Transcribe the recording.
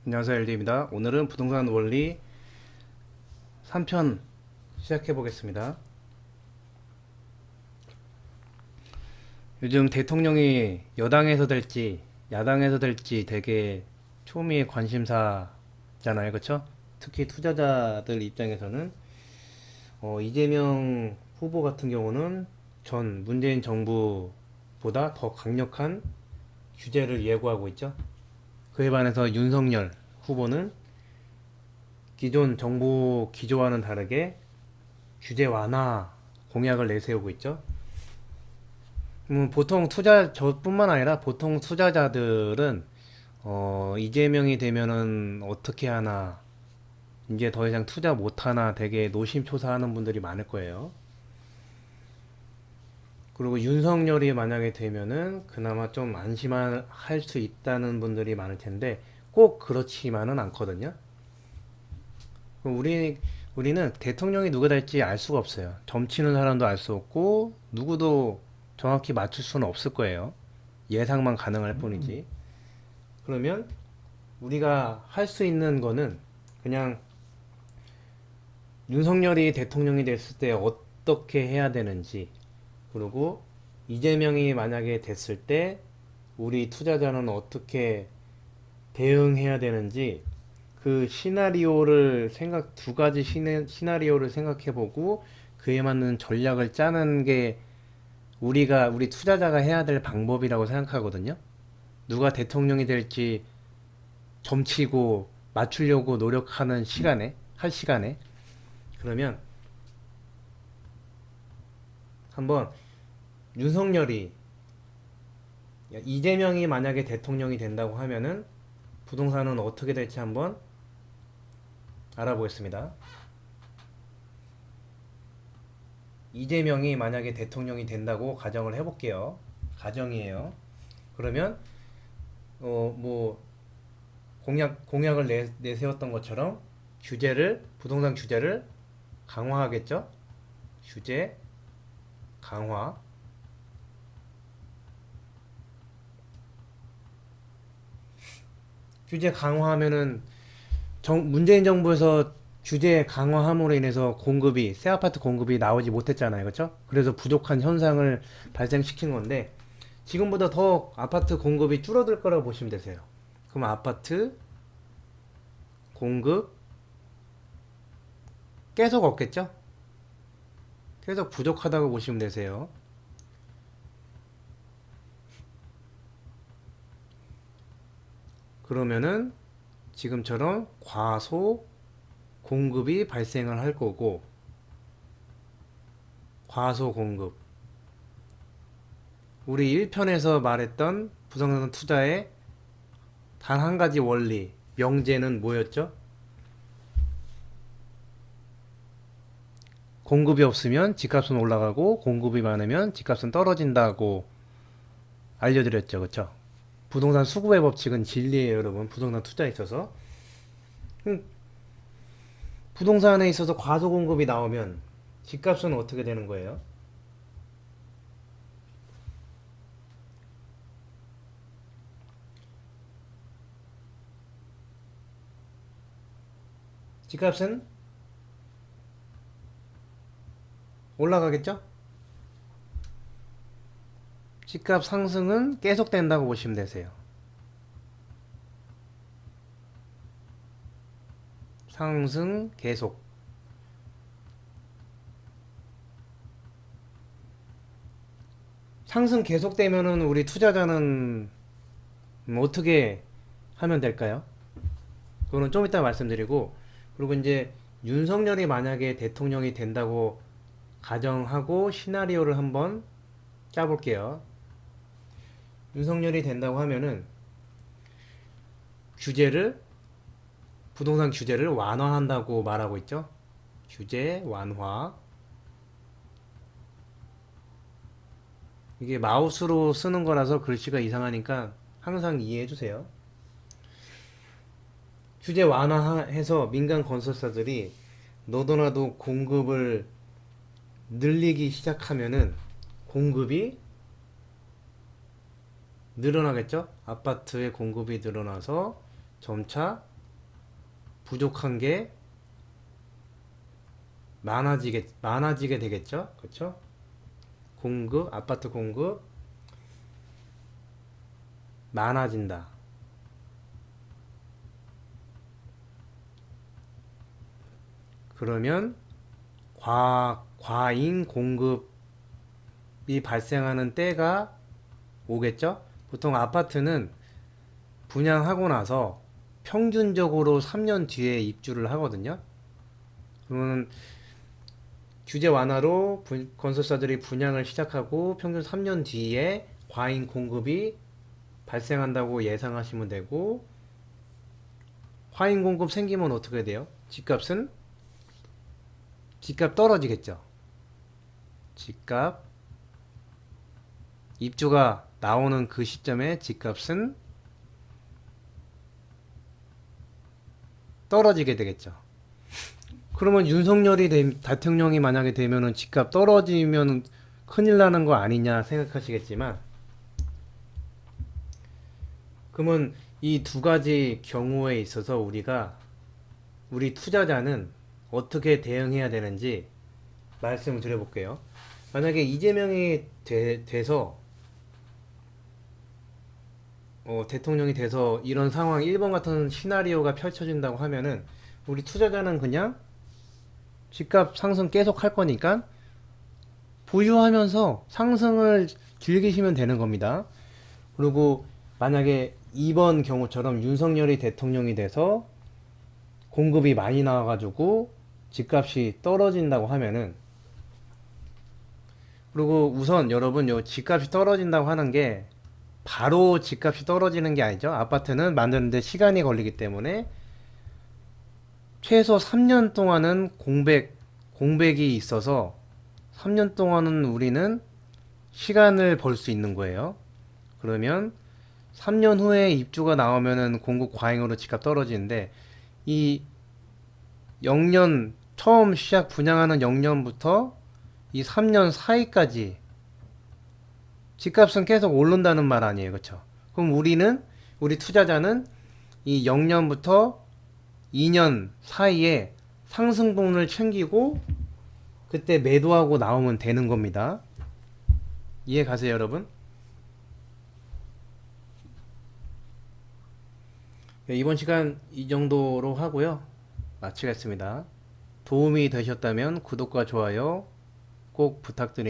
안녕하세요, LD입니다. 오늘은 부동산 원리 3편 시작해 보겠습니다. 요즘 대통령이 여당에서 될지 야당에서 될지 되게 초미의 관심사잖아요, 그쵸? 특히 투자자들 입장에서는 이재명 후보 같은 경우는 전 문재인 정부보다 더 강력한 규제를 예고하고 있죠. 그에 반해서 윤석열 후보는 기존 정부 기조와는 다르게 규제 완화 공약을 내세우고 있죠. 보통 저뿐만 아니라 보통 투자자들은 이재명이 되면은 어떻게 하나, 이제 더 이상 투자 못 하나 되게 노심초사하는 분들이 많을 거예요. 그리고 윤석열이 만약에 되면은 그나마 좀 안심할 수 있다는 분들이 많을 텐데 꼭 그렇지만은 않거든요. 우리 우리는 대통령이 누가 될지 알 수가 없어요. 점치는 사람도 알 수 없고 누구도 정확히 맞출 수는 없을 거예요. 예상만 가능할 뿐이지. 그러면 우리가 할 수 있는 거는 그냥 윤석열이 대통령이 됐을 때 어떻게 해야 되는지, 그리고 이재명이 만약에 됐을 때 우리 투자자는 어떻게 대응해야 되는지, 그 두 가지 시나리오를 생각해보고 그에 맞는 전략을 짜는 게 우리 투자자가 해야 될 방법이라고 생각하거든요. 누가 대통령이 될지 점치고 맞추려고 노력하는 할 시간에. 그러면 한번 윤석열이, 이재명이 만약에 대통령이 된다고 하면은 부동산은 어떻게 될지 한번 알아보겠습니다. 이재명이 만약에 대통령이 된다고 가정을 해볼게요. 가정이에요. 그러면 뭐 공약을 내세웠던 것처럼 부동산 규제를 강화하겠죠? 규제 강화. 규제 강화하면은 문재인 정부에서 규제 강화함으로 인해서 새 아파트 공급이 나오지 못했잖아요. 그렇죠? 그래서 부족한 현상을 발생시킨 건데 지금보다 더 아파트 공급이 줄어들 거라고 보시면 되세요. 그럼 아파트 공급 계속 없겠죠? 계속 부족하다고 보시면 되세요. 그러면은 지금처럼 과소 공급이 발생을 할 거고, 과소 공급. 우리 1편에서 말했던 부동산 투자의 단 한 가지 원리, 명제는 뭐였죠? 공급이 없으면 집값은 올라가고 공급이 많으면 집값은 떨어진다고 알려드렸죠. 그쵸? 부동산 수급의 법칙은 진리예요, 여러분. 부동산 투자에 있어서. 음, 부동산에 있어서 과소 공급이 나오면 집값은 어떻게 되는 거예요? 집값은 올라가겠죠? 집값 상승은 계속된다고 보시면 되세요. 상승 계속. 상승 계속되면은 우리 투자자는 어떻게 하면 될까요? 그거는 좀 이따 말씀드리고, 그리고 이제 윤석열이 만약에 대통령이 된다고 가정하고 시나리오를 한번 짜볼게요. 윤석열이 된다고 하면은 규제를 부동산 규제를 완화한다고 말하고 있죠. 규제 완화. 이게 마우스로 쓰는 거라서 글씨가 이상하니까 항상 이해해 주세요. 규제 완화해서 민간 건설사들이 너도나도 공급을 늘리기 시작하면은 공급이 늘어나겠죠? 아파트의 공급이 늘어나서 점차 부족한 게 많아지게 되겠죠? 그렇죠? 아파트 공급 많아진다. 그러면 과잉 공급이 발생하는 때가 오겠죠? 보통 아파트는 분양하고 나서 평균적으로 3년 뒤에 입주를 하거든요. 그러면 규제 완화로 건설사들이 분양을 시작하고 평균 3년 뒤에 과잉 공급이 발생한다고 예상하시면 되고, 과잉 공급 생기면 어떻게 돼요? 집값 떨어지겠죠. 집값 입주가 나오는 그 시점에 집값은 떨어지게 되겠죠. 그러면 대통령이 만약에 되면은 집값 떨어지면 큰일 나는 거 아니냐 생각하시겠지만, 그러면 이 두 가지 경우에 있어서 우리 투자자는 어떻게 대응해야 되는지 말씀을 드려볼게요. 만약에 이재명이 돼서 대통령이 돼서 이런 상황 1번 같은 시나리오가 펼쳐진다고 하면은 우리 투자자는 그냥 집값 상승 계속 할 거니까 보유하면서 상승을 즐기시면 되는 겁니다. 그리고 만약에 이번 경우처럼 윤석열이 대통령이 돼서 공급이 많이 나와가지고 집값이 떨어진다고 하면은, 그리고 우선 여러분 요 집값이 떨어진다고 하는 게 바로 집값이 떨어지는 게 아니죠. 아파트는 만드는데 시간이 걸리기 때문에 최소 3년 동안은 공백이 있어서 3년 동안은 우리는 시간을 벌 수 있는 거예요. 그러면 3년 후에 입주가 나오면은 공급 과잉으로 집값 떨어지는데, 이 0년 처음 분양하는 0년부터 이 3년 사이까지 집값은 계속 오른다는 말 아니에요. 그렇죠? 그럼 우리 투자자는 이 0년부터 2년 사이에 상승분을 챙기고 그때 매도하고 나오면 되는 겁니다. 이해 가세요, 여러분? 네, 이번 시간 이 정도로 하고요. 마치겠습니다. 도움이 되셨다면 구독과 좋아요 꼭 부탁드립니다.